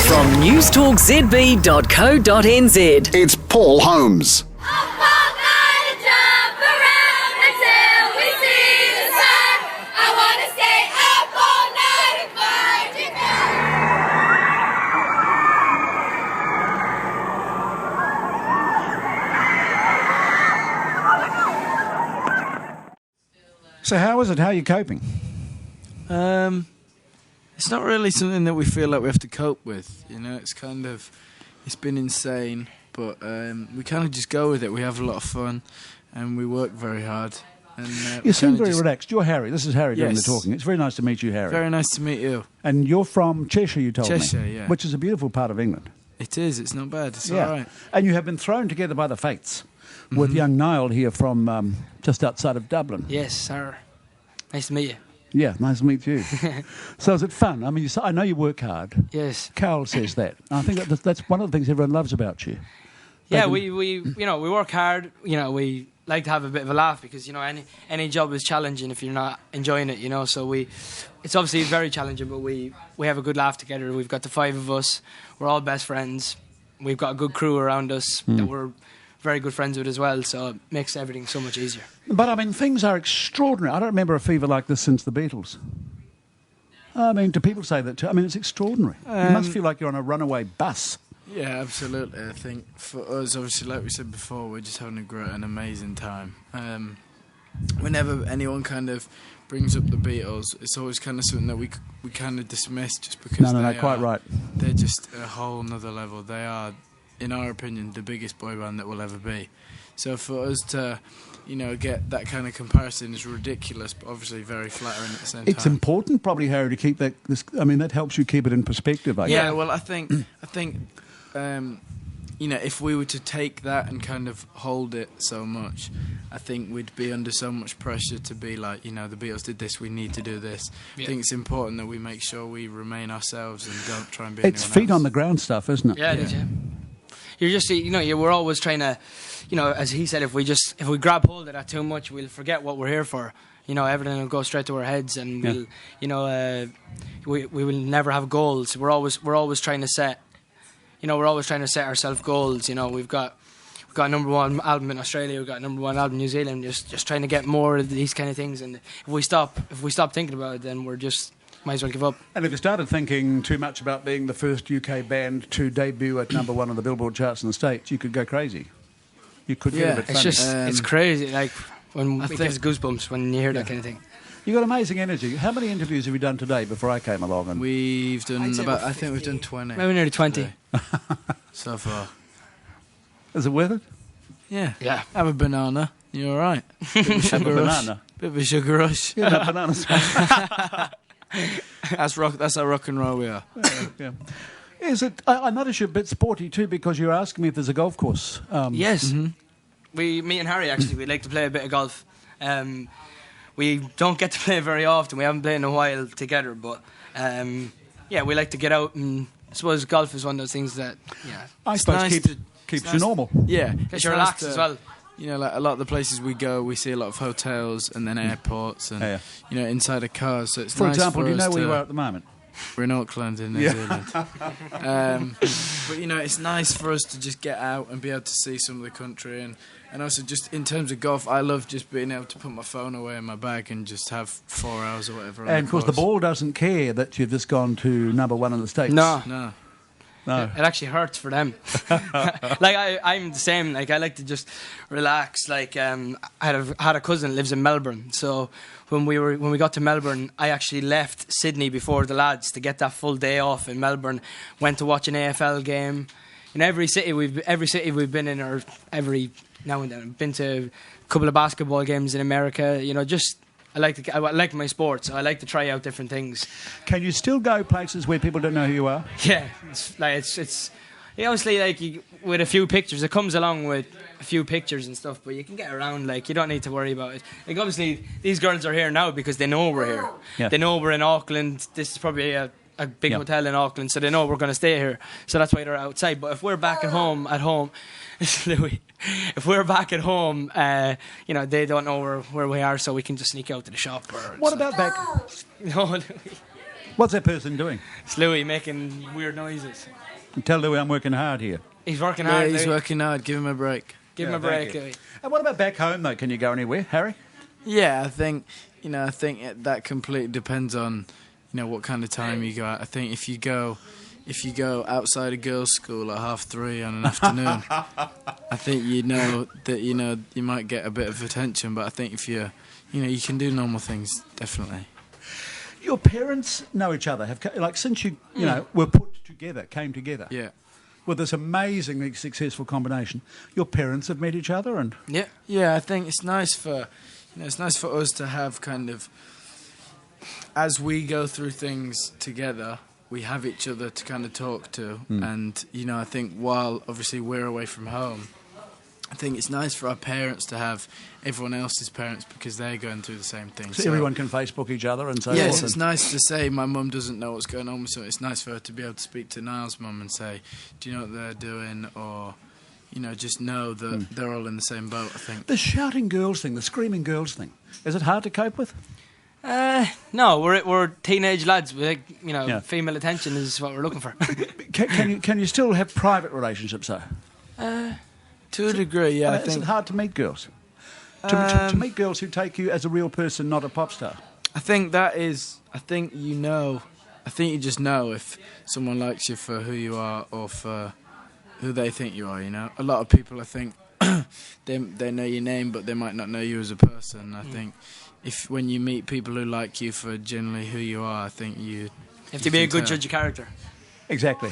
From newstalkzb.co.nz. It's Paul Holmes. So how is it? How are you coping? It's not really something that we feel like we have to cope with. You know, it's been insane, but we kind of just go with it. We have a lot of fun, and we work very hard. And you seem very relaxed. You're Harry. This is Harry doing the Yes. talking. It's very nice to meet you, Harry. Very nice to meet you. And you're from Cheshire, you told me. Cheshire, yeah. Which is a beautiful part of England. It is. It's not bad. It's all right. And you have been thrown together by the fates with young Niall here from just outside of Dublin. Yes, sir. Nice to meet you. Yeah, nice to meet you. So is it fun? I mean, I know you work hard. Yes. Carol says that. I think that's one of the things everyone loves about you. Yeah, we work hard. You know, we like to have a bit of a laugh because, you know, any job is challenging if you're not enjoying it, you know. So it's obviously very challenging, but we have a good laugh together. We've got the five of us. We're all best friends. We've got a good crew around us that we're very good friends with as well, so it makes everything so much easier. But, I mean, things are extraordinary. I don't remember a fever like this since the Beatles. I mean, do people say that too? I mean, it's extraordinary. You must feel like you're on a runaway bus. Yeah, absolutely. I think for us, obviously, like we said before, we're just having an amazing time. Whenever anyone kind of brings up the Beatles, it's always kind of something that we kind of dismiss just because quite right. They're just a whole nother level. They are, in our opinion, the biggest boy band that will ever be. So for us to, you know, get that kind of comparison is ridiculous, but obviously very flattering at the same time. It's important, probably, Harry, to keep that. That helps you keep it in perspective. I guess. Yeah, well, I think, you know, if we were to take that and kind of hold it so much, I think we'd be under so much pressure to be like, you know, the Beatles did this, we need to do this. Yeah. I think it's important that we make sure we remain ourselves and don't try and be It's feet else. on the ground stuff, isn't it? Yeah, it is, yeah. You're just, you know, we're always trying to, you know, as he said, if we grab hold of that too much, we'll forget what we're here for. You know, everything will go straight to our heads, and we'll, you know, we will never have goals. We're always trying to set, you know, ourselves goals. You know, we've got a #1 album in Australia, we've got a #1 album in New Zealand. Just trying to get more of these kind of things. And if we stop thinking about it, then we're just might as well give up. And if you started thinking too much about being the first UK band to debut at #1 on the Billboard charts in the States, you could go crazy. You could get a bit funny. It's just it's crazy. Like it gives goosebumps when you hear that kind of thing. You've got amazing energy. How many interviews have you done today before I came along? And We've done I think we've done 20. Maybe nearly 20. So far. Is it worth it? Yeah. Yeah. Have a banana. You're all right. Bit of a sugar rush. Banana. Bit of a sugar rush. Yeah, no, bananas. That's how rock and roll we are. Yeah. Is it? I notice you're a bit sporty too because you're asking me if there's a golf course. Yes. Me and Harry, actually, we like to play a bit of golf. We don't get to play very often. We haven't played in a while together, but yeah, we like to get out, and I suppose golf is one of those things that, yeah, I suppose keeps you normal. Yeah, gets you relaxed as well. You know, like a lot of the places we go, we see a lot of hotels and then airports and you know, inside of cars. So it's For nice example, for do you us know where you are at the moment? We're in Auckland in New Zealand. But you know, it's nice for us to just get out and be able to see some of the country, and also just in terms of golf, I love just being able to put my phone away in my bag and just have 4 hours or whatever. And of course, the ball doesn't care that you've just gone to #1 in the States. No. It actually hurts for them. Like I'm the same. Like I like to just relax. Like I had a cousin that lives in Melbourne, so when we got to Melbourne, I actually left Sydney before the lads to get that full day off in Melbourne. Went to watch an AFL game. In every city we've been in, or every now and then, I've been to a couple of basketball games in America. You know, just. I like my sport, so I like to try out different things. Can you still go places where people don't know who you are? Yeah, it's obviously like with a few pictures. It comes along with a few pictures and stuff, but you can get around. Like you don't need to worry about it. Like obviously these girls are here now because they know we're here. Yeah. They know we're in Auckland. This is probably a big hotel in Auckland, so they know we're going to stay here. So that's why they're outside. But if we're back at home, Louis, if we're back at home, you know, they don't know where we are, so we can just sneak out to the shop. What about back? No, Louis. What's that person doing? It's Louis making weird noises. Tell Louis I'm working hard here. He's working Yeah, hard. he's Louis. working hard. Give him a break. Give him a thank break, you. Louis. And what about back home, though? Can you go anywhere, Harry? Yeah, I think that completely depends on what kind of time you go out. I think if you go outside a girls' school at 3:30 on an afternoon, I think that you might get a bit of attention. But I think if you can do normal things, definitely. Your parents know each other. Since you were came together. Yeah. With this amazingly successful combination, your parents have met each other, and Yeah. I think it's nice for us to have kind of, as we go through things together, we have each other to kind of talk to, and I think while obviously we're away from home, I think it's nice for our parents to have everyone else's parents because they're going through the same thing. so everyone can Facebook each other and so Yes, forth. it's nice to say my mum doesn't know what's going on, so it's nice for her to be able to speak to Niall's mum and say, do you know what they're doing, or just know that they're all in the same boat. I think The shouting girls thing, the screaming girls thing, is it hard to cope with? No, we're teenage lads. Female attention is what we're looking for. Can you still have private relationships though? to a degree, yeah. I Is think it hard to meet girls? To meet girls who take you as a real person, not a pop star. I think you just know if someone likes you for who you are or for who they think you are. A lot of people, I think, they know your name, but they might not know you as a person. I think when you meet people who like you for generally who you are, I think you have to be a good tell. judge of character. Exactly.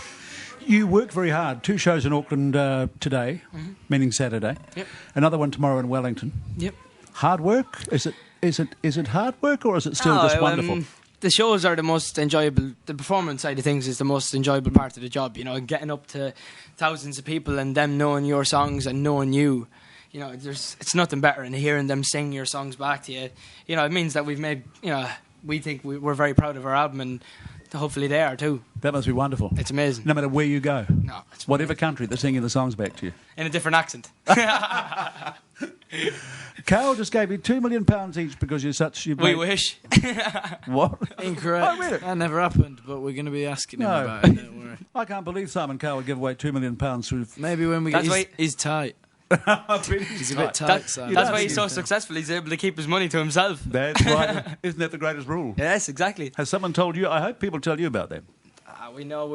You work very hard. 2 shows in Auckland today, meaning Saturday. Yep. Another one tomorrow in Wellington. Yep. Hard work? Is it hard work, or is it still just wonderful? The shows are the most enjoyable. The performance side of things is the most enjoyable part of the job. Getting up to thousands of people and them knowing your songs and knowing you. It's nothing better than hearing them sing your songs back to you. It means that we've made. We think we're very proud of our album, and hopefully they are too. That must be wonderful. It's amazing. No matter where you go. No, it's whatever country, they're singing the songs back to you. in a different accent. Carl just gave you £2 million each because you're such... We wish. What? Incorrect. Oh, really? That never happened, but we're going to be asking him No. about it. Don't worry. I can't believe Simon Cowell would give away £2 million through... Maybe when we That's get... why- He's tight. He's a bit tight. That's Simon. why he's so successful. He's able to keep his money to himself. That's right. Isn't that the greatest rule? Yes, exactly. Has someone told you? I hope people tell you about that. We know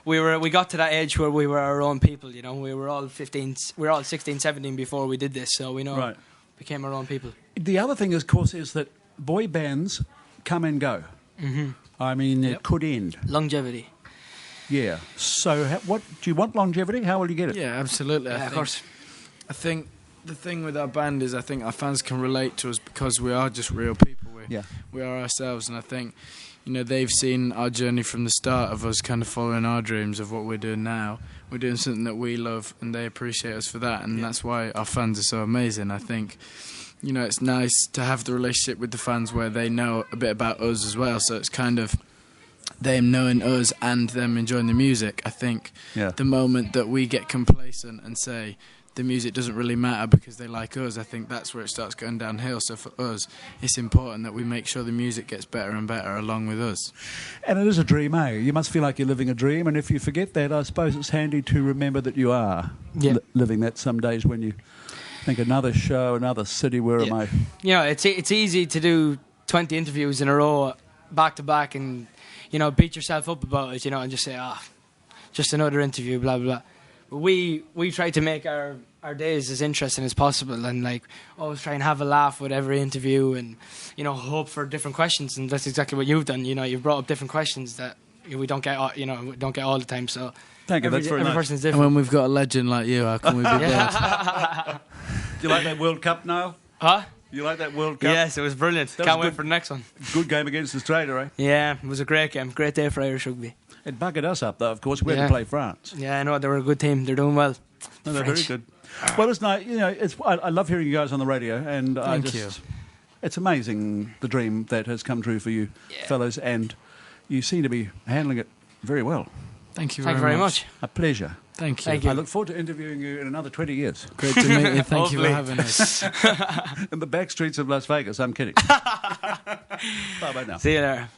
we got to that age where we were our own people. We were all 15, we were all 16, 17 before we did this. So we know Right. became our own people. The other thing, of course, is that boy bands come and go. Mm-hmm. I mean, it could end. Longevity. Yeah. So, what do you want? Longevity? How will you get it? Yeah, absolutely. Yeah, of course. I think the thing with our band is I think our fans can relate to us because we are just real people. We are ourselves, and I think they've seen our journey from the start of us kind of following our dreams of what we're doing now. We're doing something that we love, and they appreciate us for that, and that's why our fans are so amazing. I think it's nice to have the relationship with the fans where they know a bit about us as well, so it's kind of them knowing us and them enjoying the music. I think the moment that we get complacent and say the music doesn't really matter because they like us, I think that's where it starts going downhill. So for us, it's important that we make sure the music gets better and better along with us. And it is a dream, eh? You must feel like you're living a dream, and if you forget that, I suppose it's handy to remember that you are living that some days when you think another show, another city, where am I? It's easy to do 20 interviews in a row, back to back, and beat yourself up about it, and just say, just another interview, blah, blah, blah. But we try to make our days as interesting as possible, and always try and have a laugh with every interview, and hope for different questions, and that's exactly what you've done. You've brought up different questions that we don't get all the time. So thank you. That's very every nice. person's And different. when we've got a legend like you, how can we be bad? Do you like that World Cup, Niall? Huh? You like that World Cup? Yes, it was brilliant. That Can't was wait good. for the next one. Good game against Australia, eh? Yeah, it was a great game. Great day for Irish rugby. It buggered us up, though, of course. We had Yeah. to play France. Yeah, I know, they were a good team. They're doing well. No, they're very French. good. Well, listen, I love hearing you guys on the radio, and Thank you. It's amazing the dream that has come true for you fellas, and you seem to be handling it very well. Thank you Thank very you very much. A pleasure. Thank you. Thank you. I look forward to interviewing you in another 20 years Great to meet you. Thank you for Hopefully. having us. in the back streets of Las Vegas. I'm kidding. Bye-bye now. See you there.